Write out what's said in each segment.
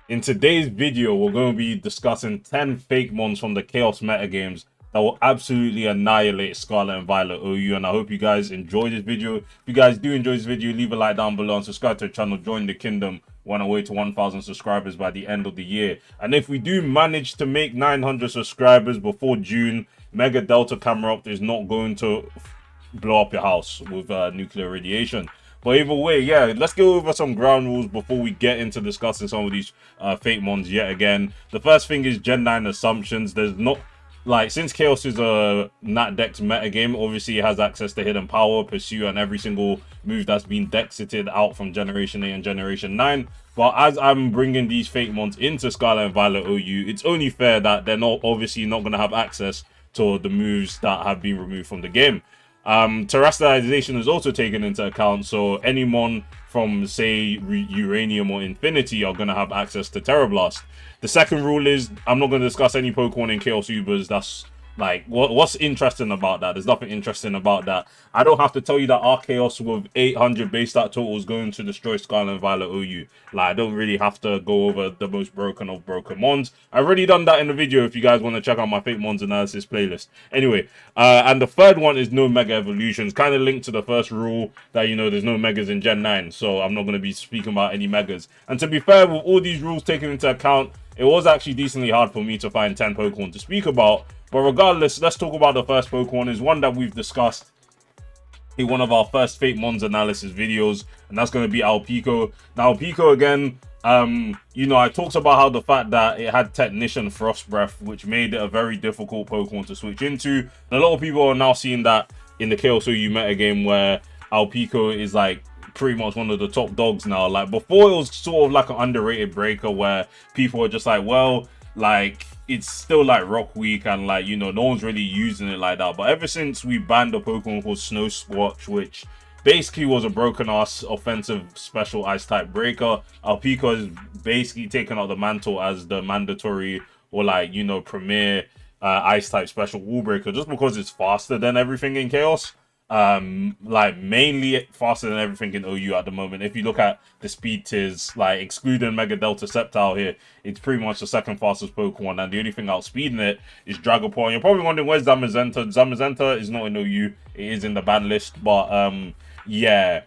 In today's video, we're going to be discussing 10 Fakemons from the Chaos metagames that will absolutely annihilate Scarlet and Violet OU, and I hope you guys enjoy this video. If you guys do enjoy this video, leave a like down below and subscribe to the channel. Join the kingdom. We're on our way to 1,000 subscribers by the end of the year. And if we do manage to make 900 subscribers before June, Mega Delta Camera Up is not going to blow up your house with nuclear radiation. But either way, yeah, let's go over some ground rules before we get into discussing some of these Fakemons yet again. The first thing is Gen 9 assumptions. There's not, like, since Chaos is a Nat Dex metagame, obviously it has access to Hidden Power, Pursue, and every single move that's been Dexited out from Generation 8 and Generation 9. But as I'm bringing these Fakemons into Scarlet and Violet OU, it's only fair that they're not obviously not going to have access to the moves that have been removed from the game. Terrestrialization is also taken into account, so any mon from, say, Uranium or Infinity are going to have access to Terra Blast. The second rule is I'm not going to discuss any Pokemon in Chaos Ubers. That's like, what's interesting about that? There's nothing interesting about that. I don't have to tell you that Archaeos with 800 base stat total is going to destroy Scarlet and Violet OU. Like, I don't really have to go over the most broken of broken mons. I've already done that in the video if you guys want to check out my Fakemons analysis playlist. Anyway, and the third one is no Mega Evolutions. Kind of linked to the first rule that, you know, there's no Megas in Gen 9. So I'm not going to be speaking about any Megas. And to be fair, with all these rules taken into account, it was actually decently hard for me to find 10 Pokemon to speak about. But regardless, let's talk about the first Pokemon. Is one that we've discussed in one of our first Fakemons analysis videos, and that's going to be Alpico. Now, Alpico, again, you know, I talked about how the fact that it had Technician Frost Breath, which made it a very difficult Pokemon to switch into. And a lot of people are now seeing that in the Chaos OU metagame, where Alpico is like pretty much one of the top dogs now. Like, before, it was sort of like an underrated breaker where people were just like, well, like, it's still like Rock Week and, like, you know, no one's really using it like that. But ever since we banned a Pokemon called Snow Squatch, which basically was a broken ass offensive special ice type breaker, Alpico has basically taken out the mantle as the mandatory or, like, you know, premier ice type special wall breaker, just because it's faster than everything in Chaos. Like, mainly faster than everything in OU at the moment. If you look at the speed tiers, like, excluding Mega Delta Sceptile here, it's pretty much the second fastest Pokemon, and the only thing outspeeding it is Dragapult. And you're probably wondering, where's Zamazenta? Zamazenta is not in OU, it is in the ban list, but yeah,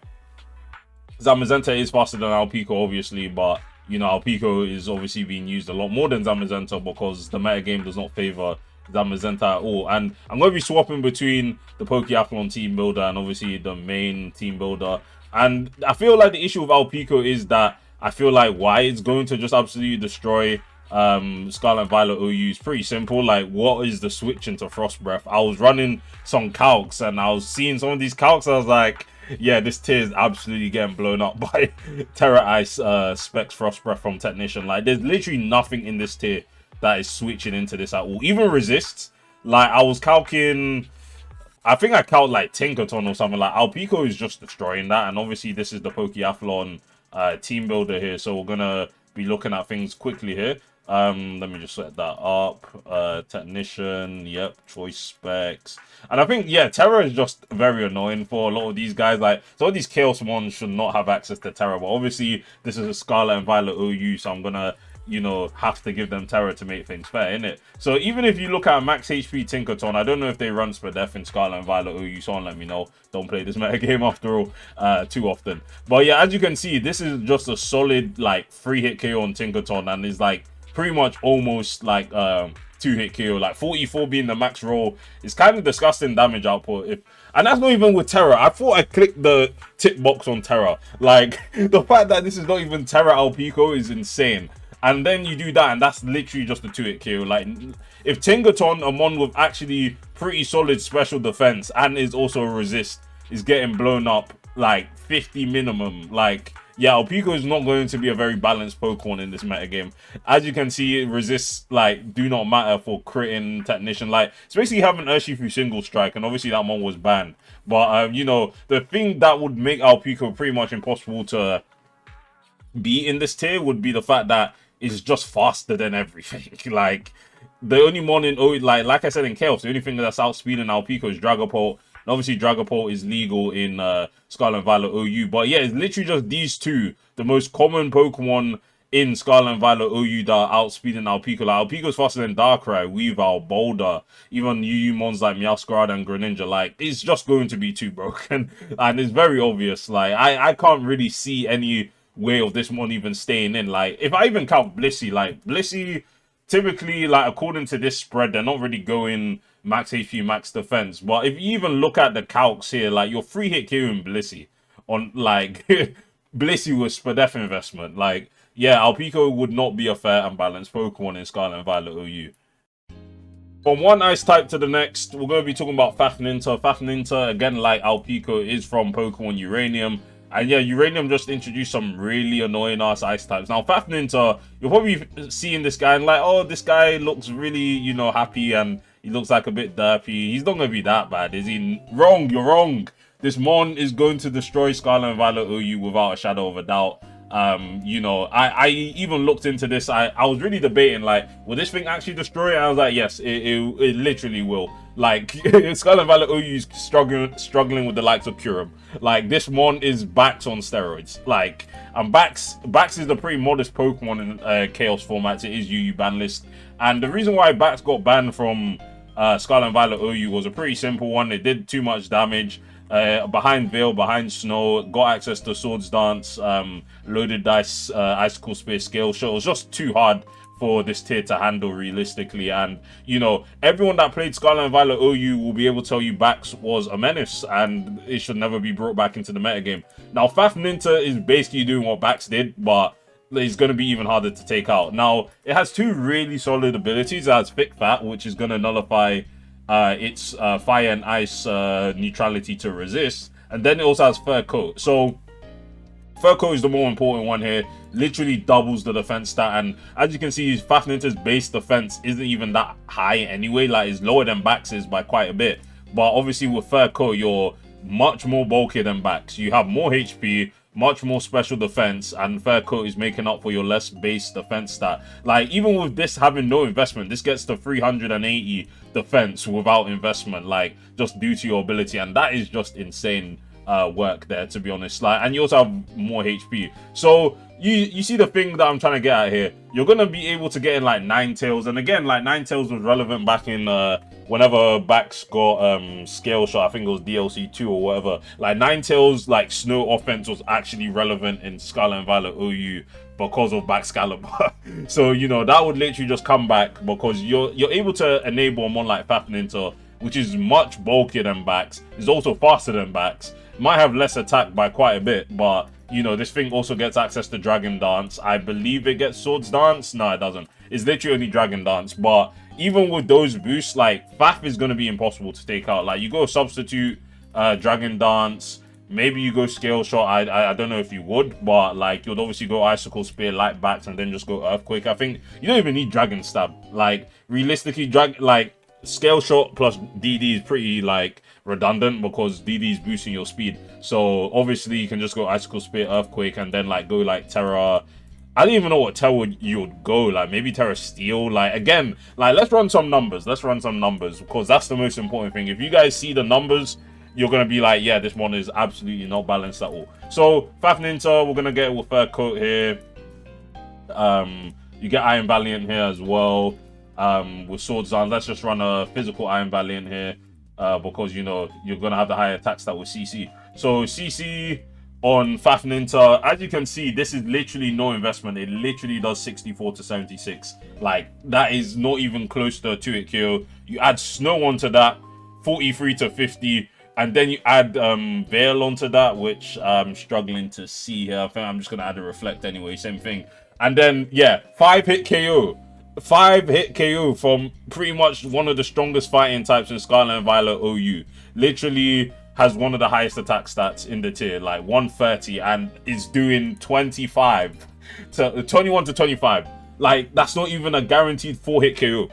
Zamazenta is faster than Alpico, obviously, but, you know, Alpico is obviously being used a lot more than Zamazenta because the metagame does not favor Zamazenta at all. And I'm going to be swapping between the Pokeathlon team builder and obviously the main team builder. And I feel like the issue with Alpico is that I feel like why it's going to just absolutely destroy Scarlet and Violet OU is pretty simple. Like, what is the switch into Frost Breath? I was running some calcs and I was seeing some of these calcs. I was like, yeah, this tier is absolutely getting blown up by Terra Ice Specs Frost Breath from Technician. Like, there's literally nothing in this tier that is switching into this at all. Even Resists, like, I was calcing, I think I calced like Tinkerton or something. Like, Alpico is just destroying that. And obviously this is the Pokeathlon team builder here, so we're gonna be looking at things quickly here. Let me just set that up. Technician, yep, choice specs. And I think, yeah, Terra is just very annoying for a lot of these guys. Like, some of these Chaos ones should not have access to Terra, but obviously this is a Scarlet and Violet OU, so I'm gonna, you know, have to give them Terra to make things fair, innit? So even if you look at max HP Tinkerton, I don't know if they run Spadef in Scarlet and Violet OU, someone let me know. Don't play this meta game after all too often. But yeah, as you can see, this is just a solid, like, 3-hit KO on Tinkerton, and is like pretty much almost like 2-hit KO. Like, 44 being the max roll is kind of disgusting damage output. And that's not even with Terra. I thought I clicked the tick box on Terra. Like, the fact that this is not even Terra Alpico is insane. And then you do that, and that's literally just a 2-hit KO. Like, if Tinkerton, a mon with actually pretty solid special defense and is also a resist, is getting blown up like 50 minimum, like, yeah, Alpico is not going to be a very balanced Pokemon in this metagame. As you can see, it resists, like, do not matter for critting Technician. Like, it's basically having Urshifu single strike, and obviously that one was banned. But, you know, the thing that would make Alpico pretty much impossible to be in this tier would be the fact that it's just faster than everything. Like, the only mon in, like I said in Chaos, the only thing that's outspeeding Alpico is Dragapult. And obviously Dragapult is legal in Scarlet and Violet OU. But yeah, it's literally just these two, the most common Pokemon in Scarlet and Violet OU that are outspeeding Alpico. Like, Alpico's faster than Darkrai, Weavile, Boulder, even UU mons like Meowscarada and Greninja. Like, it's just going to be too broken. And it's very obvious. Like, I can't really see any way of this one even staying in. Like, if I even count Blissey, like, Blissey, typically, like, according to this spread, they're not really going max HP, max defense. But if you even look at the calcs here, like, your free hit KO in Blissey on, like, Blissey was Spadef investment. Like, yeah, Alpico would not be a fair and balanced Pokemon in Scarlet and Violet OU. From one ice type to the next, we're going to be talking about Fakemons. Fakemons, again, like Alpico, is from Pokemon Uranium. And yeah, Uranium just introduced some really annoying ass ice types. Now, Fakemons, you're probably seeing this guy and like, oh, this guy looks really, you know, happy and he looks like a bit derpy. He's not going to be that bad, is he? Wrong, you're wrong. This Mon is going to destroy Scarlet and Violet OU without a shadow of a doubt. You know, I even looked into this. I was really debating, like, will this thing actually destroy it? And I was like, yes, it literally will. Like, Scarlet and Violet OU is struggling with the likes of Kyurem. Like, this Mon is Bax on steroids. Like, and Bax is a pretty modest Pokemon in Chaos formats. It is UU ban list. And the reason why Bax got banned from Scarlet and Violet OU was a pretty simple one. It did too much damage. Behind Veil, behind Snow, got access to Swords Dance, loaded dice, Icicle Spear, Scale Shot. It was just too hard for this tier to handle realistically. And, you know, everyone that played Scarlet and Violet OU will be able to tell you Bax was a menace and it should never be brought back into the metagame. Now, Fakemons is basically doing what Bax did, but it's going to be even harder to take out. Now, it has two really solid abilities. It has Thick Fat, which is going to nullify its fire and ice neutrality to resist, and then it also has Fur Coat. So Fur Coat is the more important one here. Literally doubles the defense stat, and as you can see, Fakemons' base defense isn't even that high anyway. Like, it's lower than Bax's by quite a bit, but obviously with Fur Coat, you're much more bulky than Bax. You have more HP, much more special defense, and Fur Coat is making up for your less base defense stat. Like, even with this having no investment, this gets to 380 defense without investment, like, just due to your ability, and that is just insane work there, to be honest. Like, and you also have more HP. So you see the thing that I'm trying to get at here. You're gonna be able to get in like Ninetales, and again, like, Ninetales was relevant back in whenever Bax got Scale Shot. I think it was DLC 2 or whatever. Like, Ninetales, like, Snow offense was actually relevant in Scarlet and Violet OU because of Baxcalibur. So, you know, that would literally just come back because you're able to enable a mon like Fakemons, which is much bulkier than Bax, is also faster than Bax, might have less attack by quite a bit, but, you know, this thing also gets access to Dragon Dance. I believe it gets Swords Dance. No, it doesn't. It's literally only Dragon Dance. But even with those boosts, like, Faf is going to be impossible to take out. Like, you go substitute Dragon Dance, maybe you go Scale Shot. I don't know if you would, but, like, you'd obviously go Icicle Spear, Light Bats, and then just go Earthquake. I think you don't even need Dragon Stab. Like, realistically, Scale Shot plus DD is pretty, like, redundant because DD is boosting your speed. So obviously you can just go Icicle Spear, Earthquake, and then, like, go like Terra. I don't even know what Terra you would go. Like, maybe Terra Steel. Like, again, like, let's run some numbers. Let's run some numbers because that's the most important thing. If you guys see the numbers, you're gonna be like, yeah, this one is absolutely not balanced at all. So Fakemons, we're gonna get it with Fur Coat here. You get Iron Valiant here as well. With Swords Dance, let's just run a physical Iron Valiant here because, you know, you're gonna have the higher attack stat with CC. So CC on Fakemons, as you can see, this is literally no investment. It literally does 64 to 76. Like, that is not even close to a 2-hit KO. You add Snow onto that, 43 to 50, and then you add Veil onto that, which I'm struggling to see here. I think I'm just gonna add a Reflect anyway, same thing. And then, yeah, 5-hit KO. 5-hit KO from pretty much one of the strongest fighting types in Scarlet and Violet OU. Literally has one of the highest attack stats in the tier, like 130, and is doing 21 to 25. Like, that's not even a guaranteed 4-hit KO.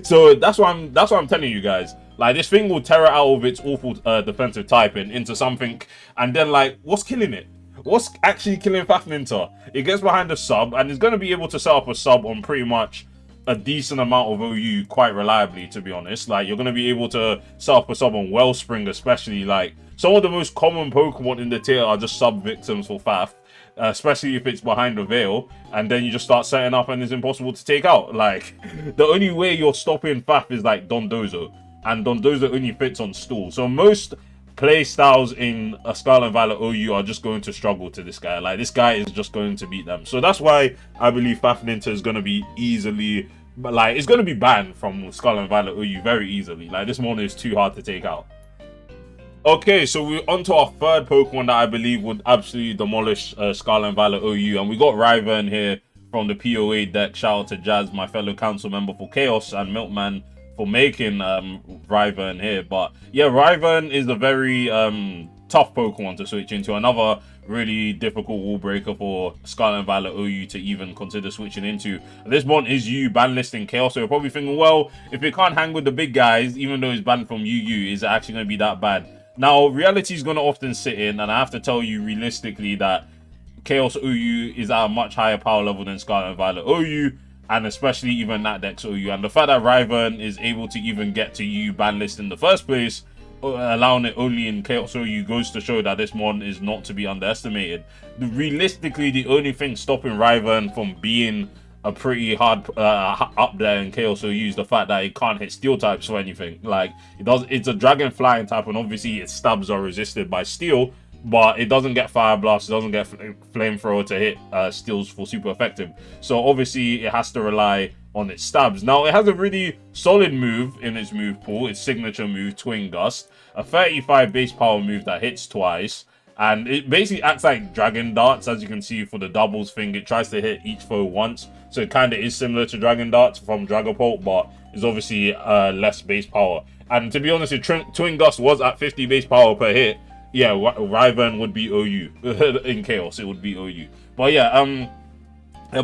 So that's what I'm telling you guys. Like, this thing will tear it out of its awful defensive typing into something, and then, like, what's killing it? What's actually killing Fakemons? It gets behind a sub, and it's going to be able to set up a sub on pretty much a decent amount of OU quite reliably, to be honest. Like, you're going to be able to set up a sub on Wellspring, especially. Like, some of the most common Pokemon in the tier are just sub victims for Faf. especially if it's behind the veil, and then you just start setting up and it's impossible to take out. Like, the only way you're stopping Faf is like Dondozo, and Dondozo only fits on stool. So most play styles in a Scarlet Violet OU are just going to struggle to this guy. Like, this guy is just going to beat them. So that's why I believe Fafninta is going to be easily, like, it's going to be banned from Scarlet Violet OU very easily. Like, this one is too hard to take out. Okay, so we're on to our third Pokemon that I believe would absolutely demolish Scarlet and Violet OU. And we got Ryvern here from the POA deck. Shout out to Jazz, my fellow council member for Chaos, and Milkman for making Ryvern here. But yeah, Ryvern is a very tough Pokemon to switch into. Another really difficult wall breaker for Scarlet and Violet OU to even consider switching into. This one is you ban listing Chaos, so you're probably thinking, well, if it can't hang with the big guys, even though it's banned from UU, is it actually going to be that bad? Now, reality is going to often sit in, and I have to tell you realistically that Chaos OU is at a much higher power level than Scarlet and Violet OU, and especially even that deck's OU. And the fact that Ryvern is able to even get to UU ban list in the first place, allowing it only in Chaos OU, goes to show that this one is not to be underestimated. Realistically, the only thing stopping Ryvern from being a pretty hard up there in Chaos OU is the fact that it can't hit steel types or anything. Like, it's a dragon flying type, and obviously its stabs are resisted by steel, but it doesn't get fire blast, it doesn't get flamethrower to hit steels for super effective. So obviously it has to rely on its stabs. Now, it has a really solid move in its move pool, its signature move, Twin Gust, a 35 base power move that hits twice. And it basically acts like Dragon Darts, as you can see for the doubles thing. It tries to hit each foe once. So it kind of is similar to Dragon Darts from Dragapult, but it's obviously less base power. And to be honest, if Twin Gust was at 50 base power per hit, yeah, Ryvern would be OU. In Chaos, it would be OU. But yeah,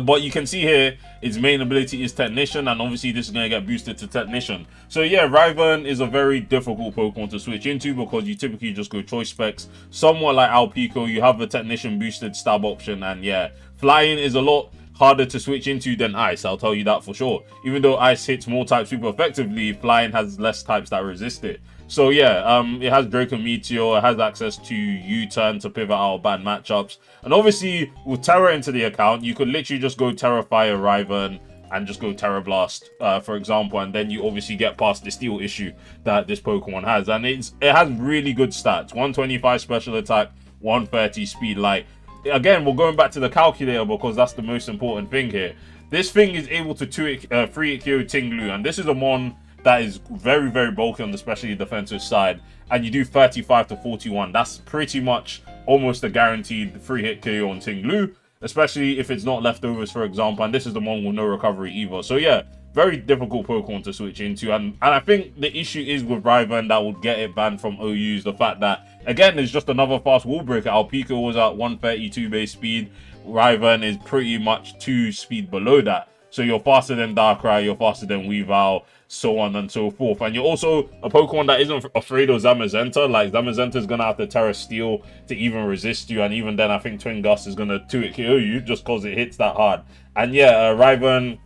but you can see here, its main ability is Technician, and obviously this is going to get boosted to Technician. So yeah, Ryvern is a very difficult Pokemon to switch into because you typically just go choice specs. Somewhat like Alpico, you have the Technician boosted stab option, and yeah, Flying is a lot harder to switch into than Ice, I'll tell you that for sure. Even though Ice hits more types super effectively, Flying has less types that resist it. So yeah, it has Draco Meteor, it has access to U-Turn to pivot out bad matchups. And obviously, with Tera into the account, you could literally just go Tera Fire Ryvern and just go Tera Blast, for example, and then you obviously get past the steel issue that this Pokemon has. And it has really good stats, 125 special attack, 130 speed. Like, again, we're going back to the calculator because that's the most important thing here. This thing is able to 3-hit KO Tinglu, and this is a mon that is very, very bulky on the especially defensive side, and you do 35 to 41. That's pretty much almost a guaranteed 3-hit KO on Tinglu, especially if it's not leftovers, for example, and this is the one with no recovery either. So yeah, very difficult Pokemon to switch into, and I think the issue is with Ryvern that would get it banned from OUs, the fact that, again, it's just another fast wall breaker. Alpico was at 132 base speed, Ryvern is pretty much 2 speed below that. So you're faster than Darkrai, you're faster than Weavile, so on and so forth. And you're also a Pokemon that isn't afraid of Zamazenta. Like, Zamazenta is going to have to Terra Steel to even resist you. And even then, I think Twin Gust is going to 2-hit KO you just because it hits that hard. And yeah, Ryvern,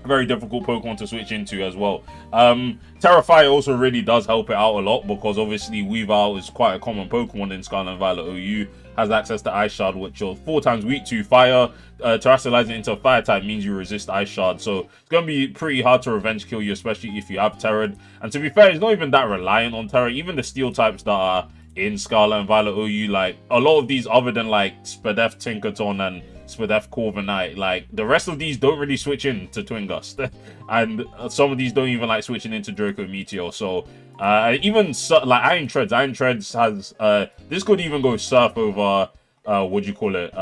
very difficult Pokemon to switch into as well. Tera Fire also really does help it out a lot because obviously Weavile is quite a common Pokemon in Scarlet and Violet OU. Has access to Ice Shard, which you're 4 times weak to fire. Terrestrializing into a fire type means you resist Ice Shard, so it's going to be pretty hard to revenge kill you, especially if you have Terra. And to be fair, it's not even that reliant on Terra. Even the steel types that are in Scarlet and Violet OU, like a lot of these other than like Spadef, Tinkaton, and Spadef Corviknight, like the rest of these don't really switch into Twin Gust. And some of these don't even like switching into Draco Meteor. So even like Iron Treads has this could even go Surf over what do you call it,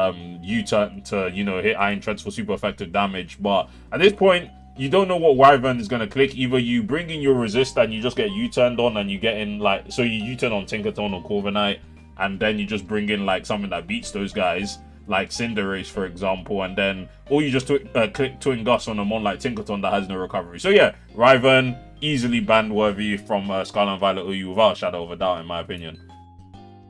U-Turn to, you know, hit Iron Treads for super effective damage. But at this point, you don't know what Wyvern is going to click. Either you bring in your resist and you just get U-turned on and you get in like, so you U-turn on Tinkaton or Corviknight, and then you just bring in like something that beats those guys, like Cinderace, for example, and then, or you just click Twin Gust on a mon like Tinkaton that has no recovery. So yeah, Wyvern easily banned worthy from Scarlet and Violet OU without a shadow of a doubt, in my opinion.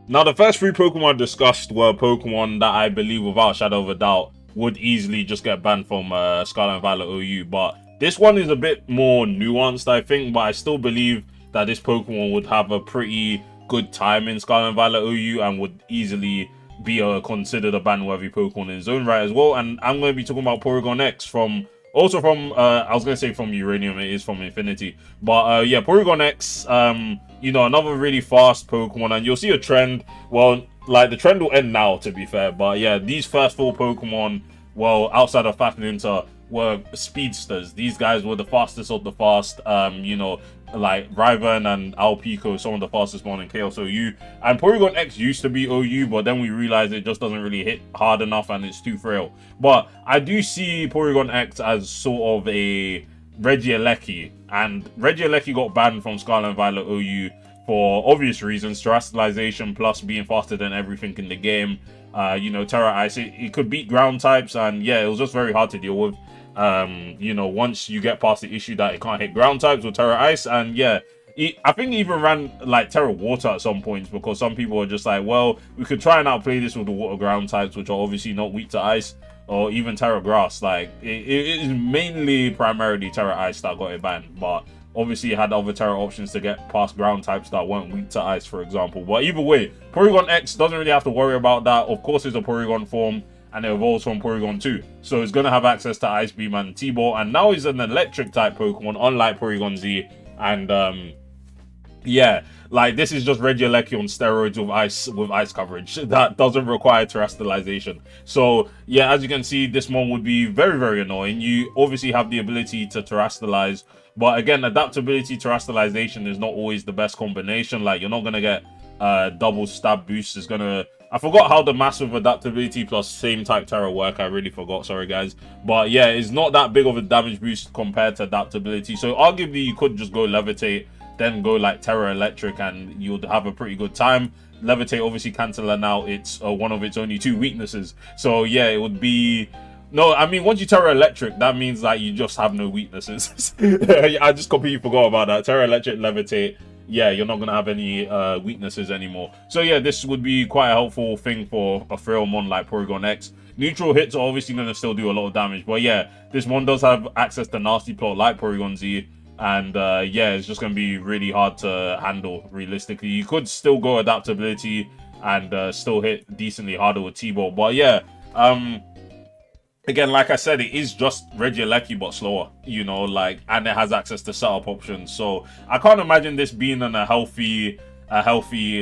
Now, the first 3 Pokemon discussed were Pokemon that I believe without a shadow of a doubt would easily just get banned from Scarlet and Violet OU, but this one is a bit more nuanced, I think, but I still believe that this Pokemon would have a pretty good time in Scarlet and Violet OU and would easily be considered a ban-worthy Pokemon in his own right as well. And I'm going to be talking about Porygon X from I was going to say from Uranium, it is from Infinity. But yeah, Porygon X, you know, another really fast Pokemon, and you'll see a trend. Well, like, the trend will end now, to be fair. But yeah, these first 4 Pokemon, well, outside of Fafnir, were speedsters. These guys were the fastest of the fast. You know, like Ryvern and Alpico, some of the fastest one in Chaos OU. And Porygon X used to be OU, but then we realized it just doesn't really hit hard enough and it's too frail. But I do see Porygon X as sort of a Regieleki, and Regieleki got banned from Scarlet and Violet OU for obvious reasons, terrestrialization plus being faster than everything in the game. You know, Terra Ice, it could beat ground types, and yeah, it was just very hard to deal with. You know, once you get past the issue that it can't hit ground types with Terra Ice, and yeah, I think it even ran like Terra Water at some points, because some people are just like, well, we could try and outplay this with the water ground types, which are obviously not weak to ice, or even Terra Grass. Like, it is mainly primarily Terra Ice that got it banned, but obviously it had other Terra options to get past ground types that weren't weak to ice, for example. But either way, Porygon X doesn't really have to worry about that. Of course, it's a Porygon form, and it evolves from Porygon 2. So it's going to have access to Ice Beam and T-Ball. And now he's an electric type Pokemon, unlike Porygon Z. And yeah, like, this is just Regieleki on steroids with ice coverage that doesn't require terrestrialization. So yeah, as you can see, this one would be very, very annoying. You obviously have the ability to terrestrialize, but again, adaptability terrestrialization is not always the best combination. Like, you're not going to get double stab boost. Is gonna, I forgot how the massive adaptability plus same type Terra work. I really forgot, sorry guys. But yeah, it's not that big of a damage boost compared to adaptability. So arguably you could just go Levitate, then go like Terra Electric, and you'd have a pretty good time. Levitate obviously cancel now. It's one of its only 2 weaknesses. So yeah, it would be... No, I mean, once you Terra Electric, that means like you just have no weaknesses. I just completely forgot about that. Terra Electric, Levitate, yeah, you're not going to have any weaknesses anymore. So yeah, this would be quite a helpful thing for a Pheromon like Porygon X. Neutral hits are obviously going to still do a lot of damage, but yeah, this one does have access to Nasty Plot like Porygon Z, and yeah, it's just going to be really hard to handle realistically. You could still go adaptability and still hit decently harder with T-Ball, but yeah, again, like I said, it is just Regieleki but slower, you know, like, and it has access to setup options. So I can't imagine this being a healthy,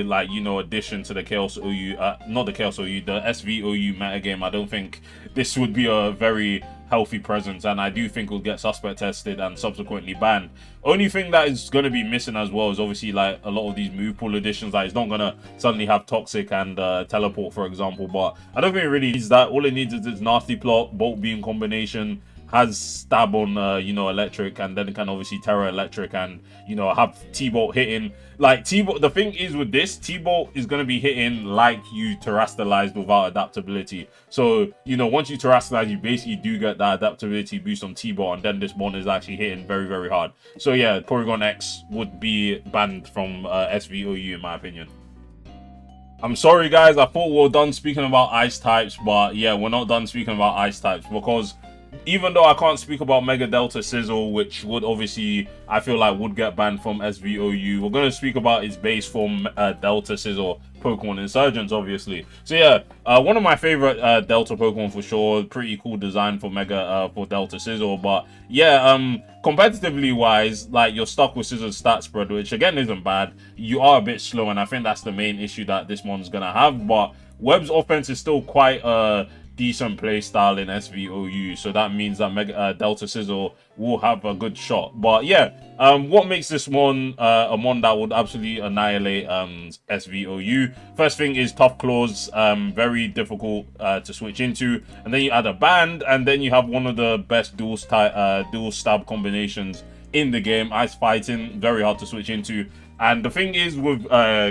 like, you know, addition to the Chaos OU, not the Chaos OU, the SVOU metagame. I don't think this would be a very healthy presence, and I do think will get suspect tested and subsequently banned. Only thing that is going to be missing as well is obviously like a lot of these move pool additions. Like, it's not going to suddenly have Toxic and Teleport, for example, but I don't think it really needs that. All it needs is this Nasty Plot, Bolt Beam combination, has stab on you know, electric, and then it can obviously Terra Electric, and you know, have T-Bolt hitting. Like, T-Bolt, the thing is with this, T-Bolt is going to be hitting like you terrestrialized without adaptability. So, you know, once you terrestrialize, you basically do get that adaptability boost on T-Bolt, and then this one is actually hitting very, very hard. So yeah, Porygon X would be banned from SVOU in my opinion. I'm sorry guys, I thought we were done speaking about ice types, but yeah, we're not done speaking about ice types, because even though I can't speak about Mega Delta Sizzle, which would obviously, I feel like, would get banned from SVOU, we're going to speak about its base form, Delta Sizzle Pokemon Insurgents, obviously. So yeah, one of my favorite Delta Pokemon for sure. Pretty cool design for for Delta Sizzle. But yeah, competitively wise, like, you're stuck with Sizzle's stat spread, which again isn't bad. You are a bit slow, and I think that's the main issue that this one's going to have. But Webb's offense is still quite decent play style in SVOU, so that means that Delta Sizzle will have a good shot. But yeah, what makes this one a mon that would absolutely annihilate SVOU? First thing is Tough Claws, very difficult to switch into, and then you add a band, and then you have one of the best dual stab combinations in the game. Ice Fighting, very hard to switch into. And the thing is with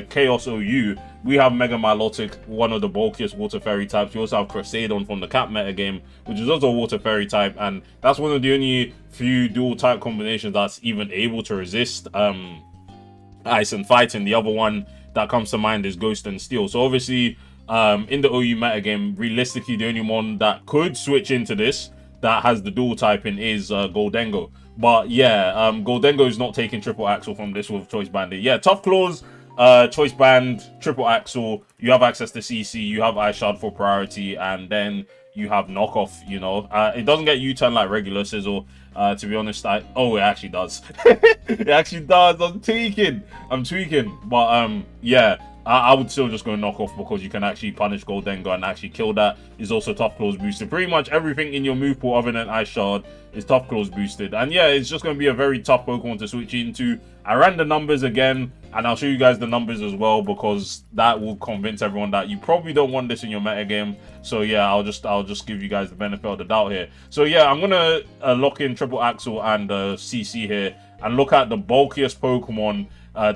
Chaos OU, we have Mega Milotic, one of the bulkiest Water Fairy types. We also have Crusadon from the Cap meta game, which is also a Water Fairy type, and that's one of the only few dual type combinations that's even able to resist Ice and Fighting. The other one that comes to mind is Ghost and Steel. So obviously, in the OU meta game, realistically, the only one that could switch into this that has the dual typing is Goldengo. But yeah, Goldengo is not taking triple axle from this with Choice Bandit. Yeah, Tough Claws, choice band, triple axle, you have access to CC, you have Ice Shard for priority, and then you have knockoff, you know. It doesn't get U-turn like regular Sizzle. To be honest, oh, it actually does. It actually does. I'm tweaking. But yeah, I would still just go knockoff because you can actually punish Goldenga and actually kill that. Is also tough claws boosted. Pretty much everything in your move pool other than Ice Shard is tough claws boosted. And yeah, it's just going to be a very tough Pokemon to switch into. I ran the numbers again, and I'll show you guys the numbers as well because that will convince everyone that you probably don't want this in your meta game. So yeah, I'll just give you guys the benefit of the doubt here. So yeah, I'm gonna lock in Triple Axle and CC here and look at the bulkiest Pokemon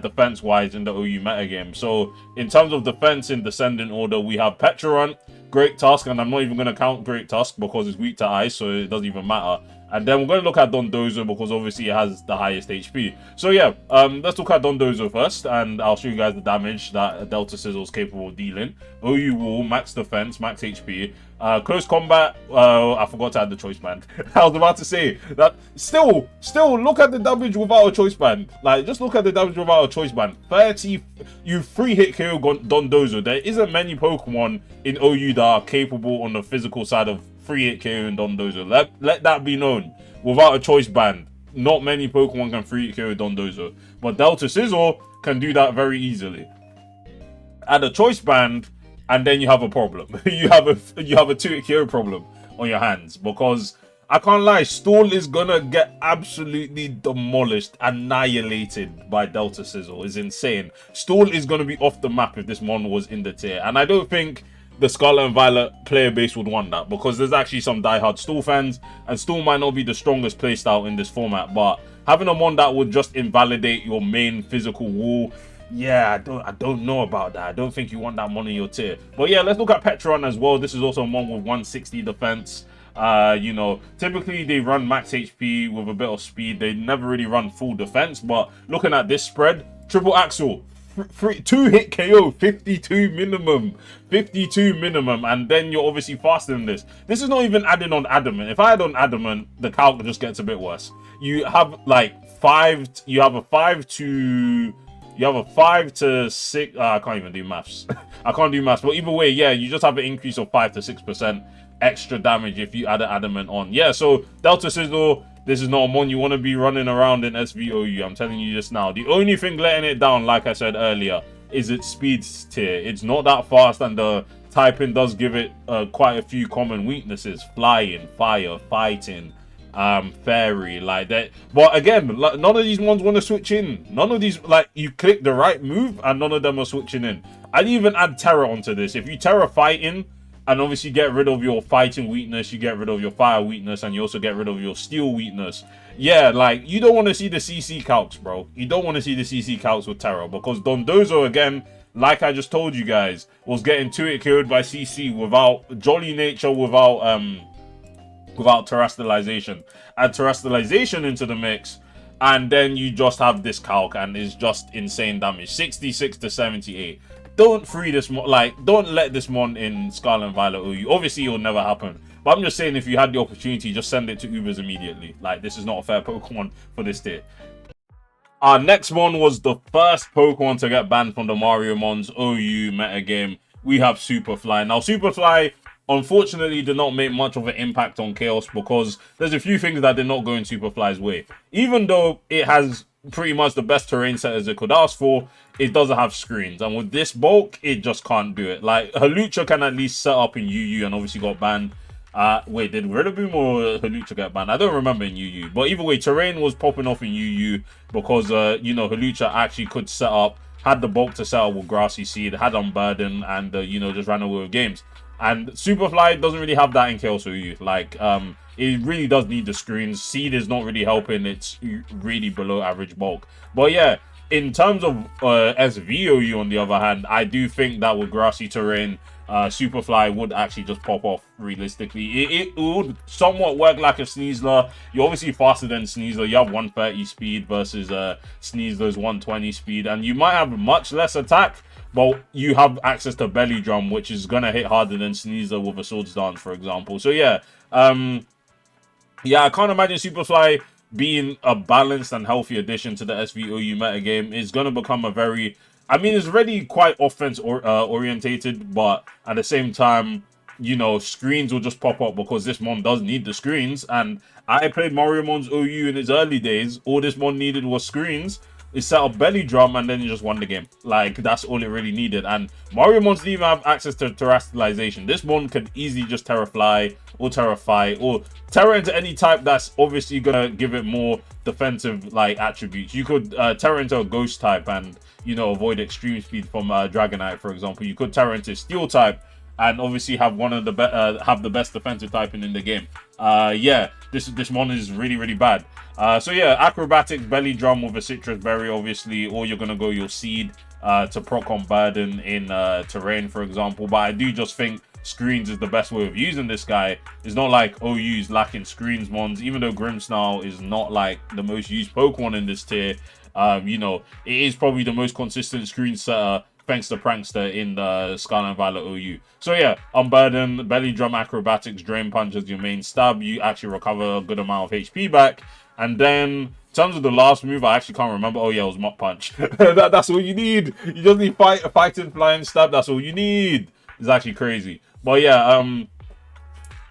defense-wise in the OU metagame. So in terms of defense in descending order, we have Pecharunt, Great Tusk, and I'm not even going to count Great Tusk because it's weak to ice, so it doesn't even matter. And then we're going to look at Dondozo because obviously it has the highest HP. So yeah, let's look at Dondozo first, and I'll show you guys the damage that Delta Sizzle is capable of dealing. OU Wall, max defense, max HP. Close combat, I forgot to add the choice band. I was about to say that still look at the damage without a choice band. Like, just look at the damage without a choice band. 30, you 3-hit KO Dondozo. There isn't many Pokemon in OU that are capable on the physical side of 3-hit KO and Dondozo. Let that be known. Without a choice band, not many Pokemon can 3-hit KO Dondozo. But Delta Sizzle can do that very easily. Add a choice band, and then you have a problem. you have a 2-hit KO problem on your hands, because I can't lie, Stall is gonna get absolutely demolished, annihilated by Delta Sizzle. It's insane. Stall is gonna be off the map if this mon was in the tier, and I don't think the Scarlet and Violet player base would want that, because there's actually some diehard Stall fans, and Stall might not be the strongest playstyle in this format, but having a mon that would just invalidate your main physical wall, yeah, I don't know about that. I don't think you want that mon in your tier. But yeah, let's look at Pecharunt as well. This is also a mon with 160 defense. You know, typically they run max HP with a bit of speed. They never really run full defense, but looking at this spread, Triple Axle, 2-hit KO, 52 minimum, and then you're obviously faster than this. This is not even adding on Adamant. If I add on Adamant, the calc just gets a bit worse. You have like you have a 5 to 6. I can't even do maths. I can't do maths, but either way, yeah, you just have an increase of 5 to 6% extra damage if you add an Adamant on. Yeah, so Delta Sizzle, this is not a mon you want to be running around in SVOU. I'm telling you this now. The only thing letting it down, like I said earlier, is its speed tier. It's not that fast, and the typing does give it quite a few common weaknesses: flying, fire, fighting, fairy, like that. But again, like, none of these ones want to switch in. None of these, like, you click the right move and none of them are switching in. I'd even add Terra onto this. If you Terra fighting and obviously get rid of your fighting weakness, you get rid of your fire weakness, and you also get rid of your steel weakness. Yeah, like, you don't want to see the CC calcs, bro. You don't want to see the CC calcs with Terra, because Dondozo, again, like I just told you guys, was getting 2-hit killed by CC without Jolly Nature, without terrestrialization. Add terrestrialization into the mix, and then you just have this calc, and it's just insane damage. 66 to 78. Don't free this mon, like, don't let this mon in Scarlet and Violet OU. Obviously, it will never happen. But I'm just saying, if you had the opportunity, just send it to Ubers immediately. Like, this is not a fair Pokemon for this tier. Our next one was the first Pokemon to get banned from the Mario Mons OU metagame. We have Superfly. Now, Superfly, unfortunately, did not make much of an impact on Chaos, because there's a few things that did not go in Superfly's way. Even though it has pretty much the best terrain setters it could ask for, it doesn't have screens, and with this bulk, it just can't do it. Like, Halucha can at least set up in UU and obviously got banned. Wait, did Rillaboom or Halucha get banned? I don't remember in UU, but either way, terrain was popping off in UU because you know, Halucha actually could set up, had the bulk to set up with Grassy Seed, had Unburden, and you know, just ran away with games. And Superfly doesn't really have that in Chaos OU. Like, it really does need the screens. Seed is not really helping. It's really below average bulk. But yeah, in terms of SVOU, on the other hand, I do think that with grassy terrain, Superfly would actually just pop off realistically. It would somewhat work like a Sneasler. You're obviously faster than Sneasler. You have 130 speed versus Sneasler's 120 speed, and you might have much less attack, but you have access to Belly Drum, which is gonna hit harder than Sneasler with a Swords Dance, for example. So yeah, yeah, I can't imagine Superfly being a balanced and healthy addition to the SVOU metagame. Is going to become a very I mean, it's already quite offense orientated, but at the same time, you know, screens will just pop up because this mon does need the screens. And I played Mario Mon's OU in its early days. All this mon needed was screens. It set up belly drum and then you just won the game. Like, that's all it really needed. And Mario Mons didn't even have access to terrestrialization. This mon could easily just Terra Fly or Terra Fight or Terra into any type that's obviously gonna give it more defensive like attributes. You could Terra into a ghost type and, you know, avoid extreme speed from Dragonite, for example. You could Terra into steel type and obviously have one of the have the best defensive typing in the game. Yeah, this mon is really bad. So yeah, acrobatics, belly drum with a citrus berry, obviously, or you're gonna go your seed to proc on burden in terrain, for example. But I do just think screens is the best way of using this guy. It's not like OU's lacking screens mons, even though Grimmsnarl is not like the most used Pokemon in this tier. You know, it is probably the most consistent screen setter thanks to Prankster in the Scarlet Violet OU. So yeah, Unburden, Belly Drum, Acrobatics, Drain Punch as your main stab. You actually recover a good amount of HP back. And then, in terms of the last move, I actually can't remember. Oh yeah, it was Mach Punch. That's all you need. You just need fighting, flying, stab. That's all you need. It's actually crazy. But yeah,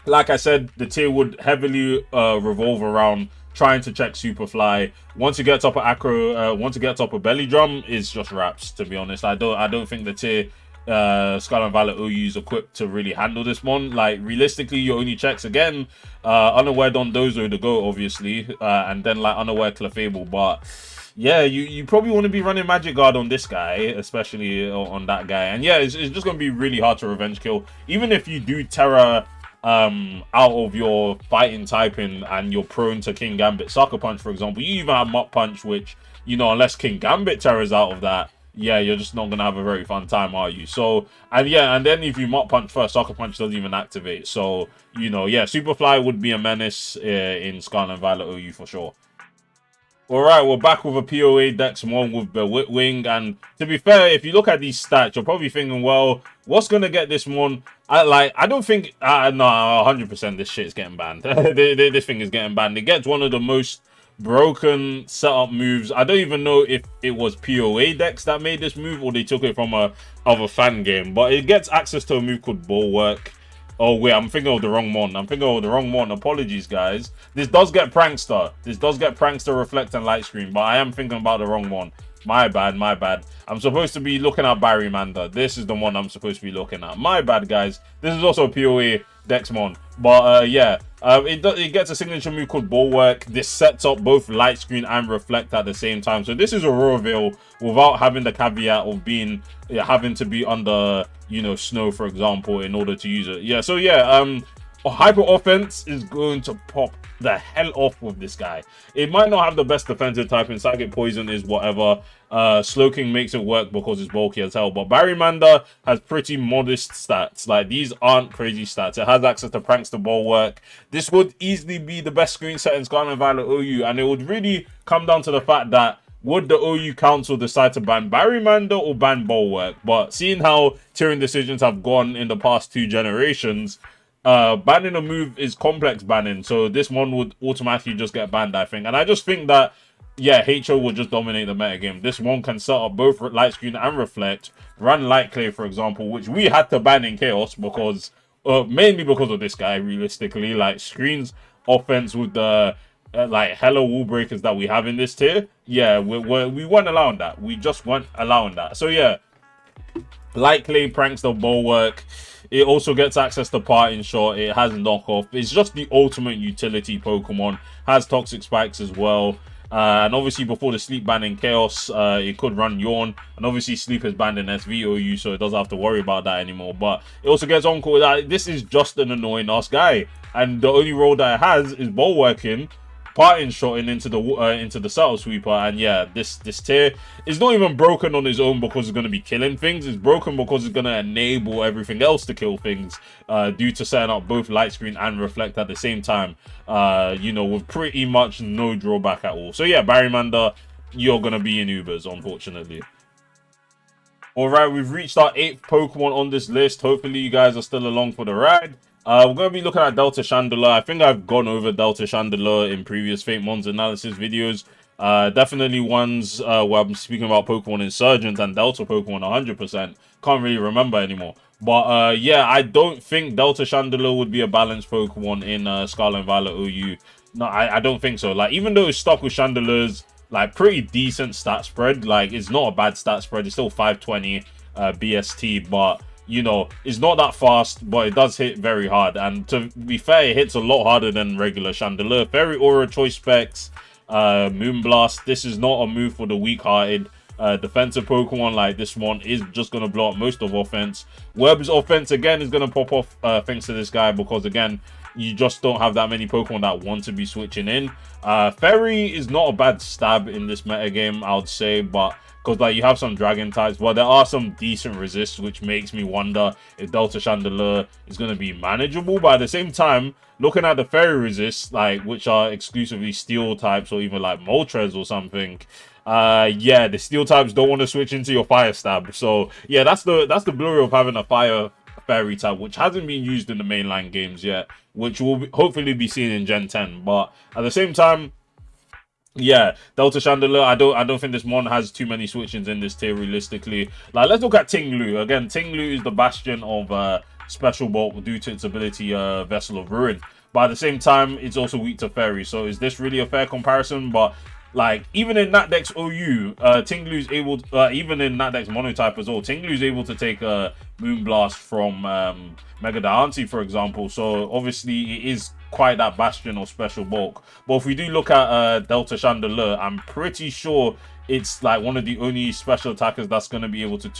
like I said, the tier would heavily revolve around trying to check Superfly. Once you get top of Acro, once you get top of Belly Drum, it's just wraps. To be honest, I don't think the tier Scarlet and Violet OU is equipped to really handle this one. Like realistically, your only checks again, Unaware Dondozo to go obviously, and then like Unaware Clefable. But yeah, you probably want to be running Magic Guard on this guy, especially on that guy. And yeah, it's just gonna be really hard to revenge kill, even if you do Terra out of your fighting typing and you're prone to King Gambit Sucker Punch, for example. You even have Mach Punch, which, you know, unless King Gambit Terra's out of that, yeah, you're just not gonna have a very fun time, are you? So, and yeah, and then if you Mach Punch first, Sucker Punch doesn't even activate. So, you know, yeah, Superfly would be a menace in Scarlet and Violet OU for sure. Alright, we're back with a POA Dex one with the Witwing, and to be fair, if you look at these stats, you're probably thinking, well, what's gonna get this one? I don't think, no, 100% this shit's getting banned. This thing is getting banned. It gets one of the most broken setup moves. I don't even know if it was POA Dex that made this move or they took it from a fan game, but it gets access to a move called Bulwark. Oh wait, I'm thinking of the wrong one. Apologies, guys. This does get Prankster. Reflect, and Light Screen, but I am thinking about the wrong one. My bad. I'm supposed to be looking at Barry Manda. This is the one I'm supposed to be looking at. My bad, guys. This is also a PoE Dexmon. But yeah, it gets a signature move called Bulwark. This sets up both Light Screen and Reflect at the same time. So this is Aurora Veil without having the caveat of being having to be under, you know, snow, for example, in order to use it. Yeah, so yeah, Hyper Offense is going to pop the hell off with this guy. It might not have the best defensive type, and Psychic Poison is whatever. Slowking makes it work because it's bulky as hell. But Barry Manda has pretty modest stats. Like, these aren't crazy stats. It has access to Prankster Bulwark. This would easily be the best screen set in Scarlet and Violet OU, and it would really come down to the fact that would the OU Council decide to ban Barry Manda or ban Bulwark? But seeing how tiering decisions have gone in the past 2 generations, banning a move is complex banning, so this one would automatically just get banned, I think. And I just think that, yeah, HO will just dominate the metagame. This one can set up both Light Screen and Reflect, run Light Clay, for example, which we had to ban in Chaos because, mainly because of this guy, realistically. Like, Screen's offense with the, like, hella wall breakers that we have in this tier, yeah, we weren't allowing that. We just weren't allowing that. So, yeah, Light Clay, Prankster, Bulwark. It also gets access to Parting Shot. It has Knockoff. It's just the ultimate utility Pokemon. Has Toxic Spikes as well. And obviously before the Sleep ban in Chaos, it could run Yawn. And obviously Sleep is banned in SVOU, so it doesn't have to worry about that anymore. But it also gets Encore. This is just an annoying ass guy. And the only role that it has is Bulwarking, Parting Shotting into the Subtle Sweeper. And yeah, this tier is not even broken on its own because it's going to be killing things. It's broken because it's going to enable everything else to kill things, due to setting up both Light Screen and Reflect at the same time, you know, with pretty much no drawback at all. So yeah, Barry Manda, you're going to be in Ubers, unfortunately. Alright, we've reached our 8th Pokemon on this list. Hopefully you guys are still along for the ride. We're going to be looking at Delta Chandelier. I think I've gone over Delta Chandelier in previous Fakemons analysis videos. Definitely ones where I'm speaking about Pokemon Insurgents and Delta Pokemon 100%. Can't really remember anymore. But yeah, I don't think Delta Chandelure would be a balanced Pokemon in Scarlet and Violet OU. No, I don't think so. Like, even though it's stuck with Chandelure's like pretty decent stat spread, like it's not a bad stat spread. It's still 520 BST, but you know, it's not that fast, but it does hit very hard. And to be fair, it hits a lot harder than regular Chandelure. Fairy Aura, Choice Specs, Moonblast. This is not a move for the weak-hearted. Defensive Pokemon like this one is just going to blow up most of offense. Webb's offense, again, is going to pop off thanks to this guy because, again, you just don't have that many Pokemon that want to be switching in. Fairy is not a bad stab in this meta game, I would say, but because like you have some dragon types, but there are some decent resists, which makes me wonder if Delta Chandelure is going to be manageable. But at the same time, looking at the fairy resists, like which are exclusively steel types or even like Moltres or something, yeah, the steel types don't want to switch into your fire stab. So yeah, that's the glory of having a fire fairy type, which hasn't been used in the mainline games yet, which will hopefully be seen in Gen 10. But at the same time, yeah, Delta Chandelure, I don't think this mon has too many switchings in this tier realistically. Like, let's look at Tinglu. Again, Tinglu is the bastion of Special Bulk due to its ability Vessel of Ruin. But at the same time, it's also weak to Fairy. So is this really a fair comparison? But like, even in Natdex OU, Tinglu's able to, even in Natdex Monotype as well, Tinglu's able to take a Moonblast from Mega Diancie, for example. So obviously it is quite that bastion of Special Bulk. But if we do look at Delta Chandelure, I'm pretty sure it's like one of the only special attackers that's going to be able to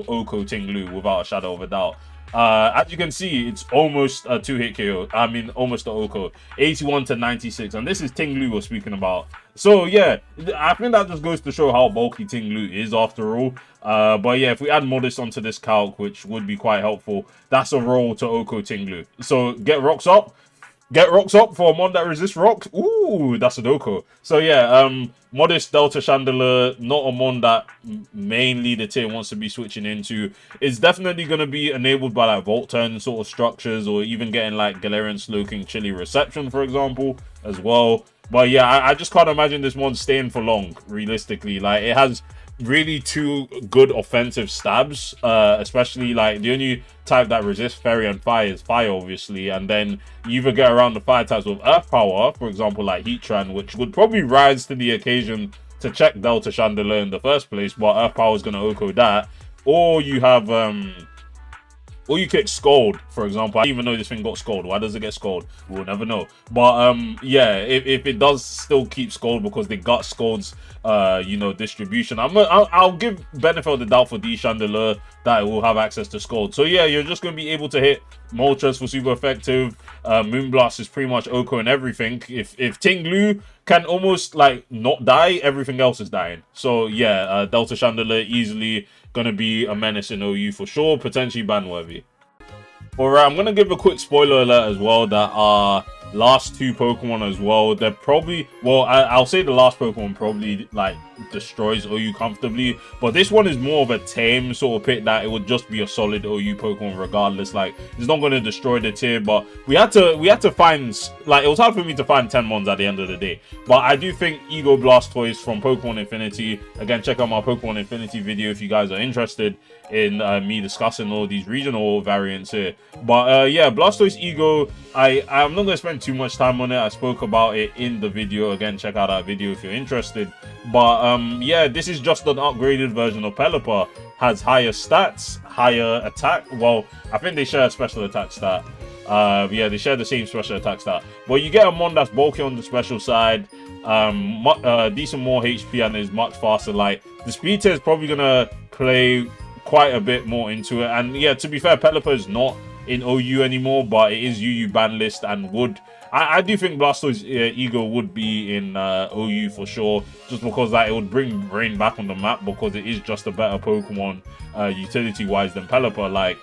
Oko Tinglu without a shadow of a doubt. As you can see, it's almost a 2-hit KO. I mean, almost a Oko. 81 to 96. And this is Tinglu we're speaking about. So, yeah, I think that just goes to show how bulky Tinglu is after all. But yeah, if we add Modest onto this calc, which would be quite helpful, that's a roll to Oko Tinglu. So, get rocks up. Get rocks up for a mon that resists rocks. Ooh, that's a Oko. So yeah, Modest Delta Chandelure, not a mon that mainly the tier wants to be switching into. It's definitely going to be enabled by like Volt Turn sort of structures, or even getting like Galarian Slowking Chili Reception, for example, as well. But yeah, I just can't imagine this mon staying for long, realistically. Like, it has really two good offensive stabs, especially like the only type that resists fairy and fire is fire, obviously, and then you either get around the fire types with earth power, for example like Heatran, which would probably rise to the occasion to check Delta Chandelure in the first place, but earth power is going to Oko that, or you have or you kick Scold, for example. I didn't even know this thing got Scold. Why does it get Scold? We'll never know. But yeah, if it does still keep Scold because they got Scold's you know, distribution, I'll give benefit of the doubt for D Chandelure that it will have access to Scold. So yeah, you're just gonna be able to hit Moltres for super effective. Moonblast is pretty much Oko and everything. If Tinglu can almost like not die, everything else is dying. So yeah, Delta Chandelure easily gonna be a menace in OU for sure, potentially ban worthy. Alright, I'm gonna give a quick spoiler alert as well that our last two Pokemon as well, they're probably, well, I'll say the last Pokemon probably like destroys OU comfortably, but this one is more of a tame sort of pick that it would just be a solid OU Pokemon regardless. Like, it's not going to destroy the tier, but we had to find, like, it was hard for me to find 10 mons at the end of the day. But I do think Ego Blastoise from Pokemon Infinity, again, check out my Pokemon Infinity video if you guys are interested in me discussing all these regional variants here. But yeah, Blastoise Ego, I'm not going to spend too much time on it. I spoke about it in the video. Again, check out that video if you're interested. But yeah, this is just an upgraded version of Pelipper. Has higher stats, higher attack. Well, I think they share a special attack stat. Yeah, they share the same special attack stat. But you get a mon that's bulky on the special side, decent more HP, and is much faster. Like, the speed tier is probably gonna play quite a bit more into it. And yeah, to be fair, Pelipper is not in OU anymore, but it is UU ban list and would, I do think Blastoise Ego would be in OU for sure, just because that it would bring Rain back on the map, because it is just a better Pokemon utility wise than Pelipper. Like,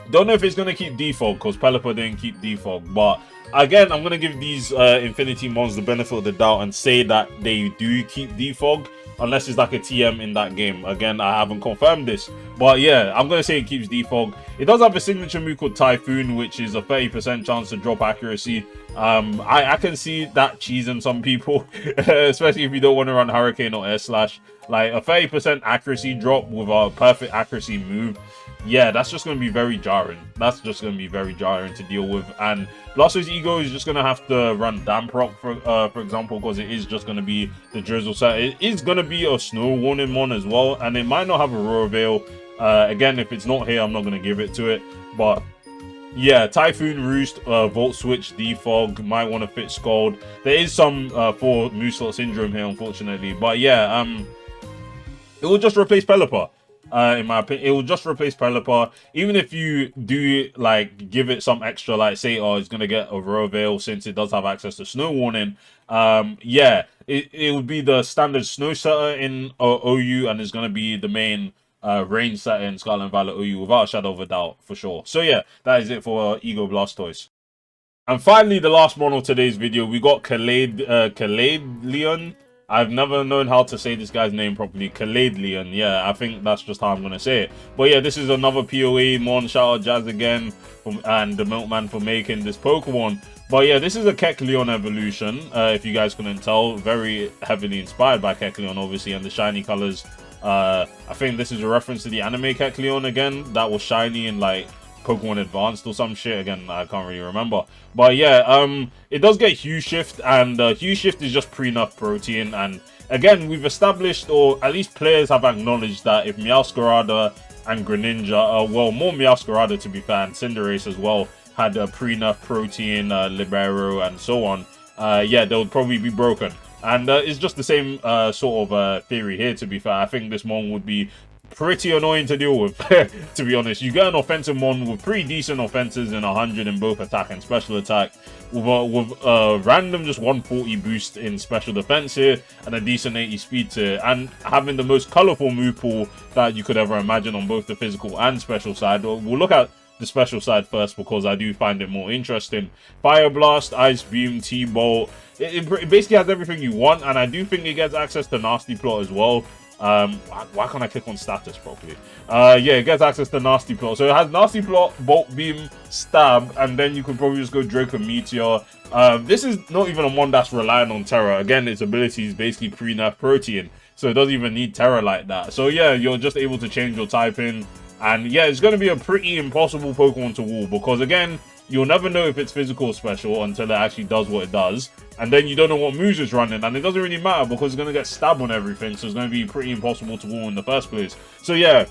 don't know if it's gonna keep Defog, because Pelipper didn't keep Defog, but again, I'm gonna give these Infinity Mons the benefit of the doubt and say that they do keep Defog. unless it's like a TM in that game. Again, I haven't confirmed this, but yeah, I'm gonna say it keeps defog. It does have a signature move called Typhoon, which is a 30% chance to drop accuracy. I can see that cheesing some people, especially if you don't want to run Hurricane or Air Slash. Like a 30% accuracy drop with a perfect accuracy move, yeah, that's just going to be very jarring. That's just going to be very jarring to deal with. And Blastoise Ego is just going to have to run Damp Rock, for example, because it is just going to be the Drizzle set. It is going to be a Snow Warning one as well, and it might not have Aurora Veil. Again, if it's not here, I'm not going to give it to it. But yeah, Typhoon, Roost, Volt Switch, Defog, might want to fit Scald. There is some for Mooseslot Syndrome here, unfortunately. But yeah, it will just replace Pelipper. In my opinion, it will just replace Pelipper. Even if you do like give it some extra, like say, oh, it's gonna get Aurora Veil since it does have access to Snow Warning. Yeah, it would be the standard Snow setter in OU, and it's gonna be the main Rain setter in Scarlet and Violet OU without a shadow of a doubt for sure. So yeah, that is it for Ego Blastoise. And finally, the last one of today's video, we got Caladelion. I've never known how to say this guy's name properly. Caladelion. Yeah, I think that's just how I'm going to say it. But yeah, this is another PoE Mon. Shout out Jazz again and the Milkman for making this Pokemon. But yeah, this is a Kecleon evolution. If you guys couldn't tell, very heavily inspired by Kecleon, obviously, and the shiny colors. I think this is a reference to the anime Kecleon again. That was shiny and like Pokemon Advanced or some shit. Again, I can't really remember. But yeah, it does get Hue Shift, and Hue Shift is just pre-nerf protein. And again, we've established, or at least players have acknowledged, that if Meowscarada and Greninja, well, more Meowscarada to be fair, and Cinderace as well, had a pre-nerf protein, Libero, and so on, yeah, they would probably be broken. And it's just the same sort of theory here, to be fair. I think this one would be pretty annoying to deal with, to be honest. You get an offensive Mon with pretty decent offenses in 100 in both attack and special attack, with a random just 140 boost in special defense here, and a decent 80 speed here, and having the most colorful move pool that you could ever imagine on both the physical and special side. We'll look at the special side first because I do find it more interesting. Fire Blast, Ice Beam, T-Bolt. It basically has everything you want, and I do think it gets access to Nasty Plot as well. Why can't I click on status properly? Yeah, it gets access to Nasty Plot. So it has Nasty Plot, Bolt Beam, Stab, and then you could probably just go Draco Meteor. This is not even a one that's relying on Terra. Again, its ability is basically pre-nerf protein, so it doesn't even need Terra like that. So yeah, you're just able to change your typing, and yeah, it's going to be a pretty impossible Pokemon to wall, because again, you'll never know if it's physical or special until it actually does what it does. And then you don't know what moves it's running, and it doesn't really matter because it's going to get stabbed on everything, so it's going to be pretty impossible to wall in the first place. So yeah,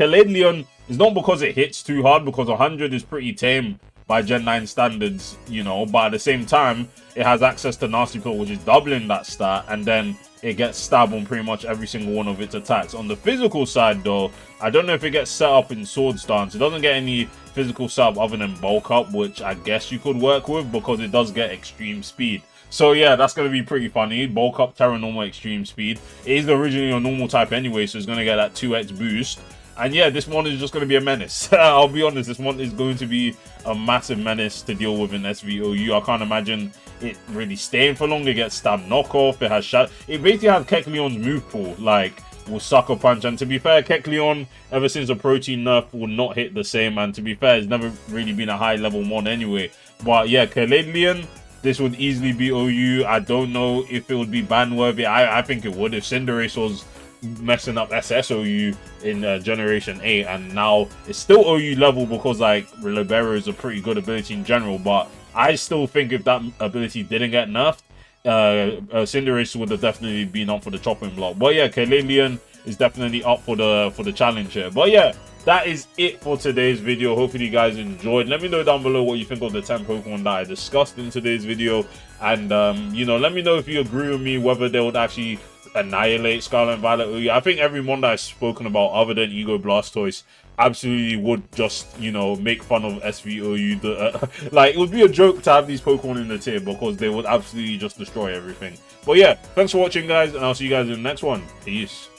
Caladelion is not because it hits too hard, because 100 is pretty tame by Gen 9 standards, you know, but at the same time, it has access to Nasty Plot, which is doubling that stat, and then it gets stabbed on pretty much every single one of its attacks. On the physical side, though, I don't know if it gets set up in Sword Stance. It doesn't get any physical setup other than Bulk Up, which I guess you could work with because it does get Extreme Speed. So yeah, that's going to be pretty funny. Bulk Up, Terra Normal, Extreme Speed. It is originally a normal type anyway, so it's going to get that 2x boost. And yeah, this one is just going to be a menace. I'll be honest, this one is going to be a massive menace to deal with in SVOU. I can't imagine it really staying for long. It gets stabbed knockoff. It has shot. It basically has Kecleon's move pool, like will Sucker Punch. And to be fair, Kecleon, ever since the protein nerf, will not hit the same. And to be fair, it's never really been a high level Mon anyway. But yeah, Caladelion, this would easily be OU. I don't know if it would be ban worthy. I think it would if Cinderace was messing up SSOU in Generation 8, and now it's still OU level because like Libero is a pretty good ability in general, but I still think if that ability didn't get nerfed, Cinderace would have definitely been up for the chopping block. But yeah, Caladelion is definitely up for the challenge here. But yeah, that is it for today's video. Hopefully you guys enjoyed. Let me know down below what you think of the 10 Pokemon that I discussed in today's video, and you know, let me know if you agree with me whether they would actually annihilate Scarlet and Violet OU. I think every Mon that I've spoken about other than Ego Blastoise absolutely would just, you know, make fun of SVOU. Like, it would be a joke to have these Pokemon in the tier because they would absolutely just destroy everything. But yeah, thanks for watching, guys, and I'll see you guys in the next one. Peace.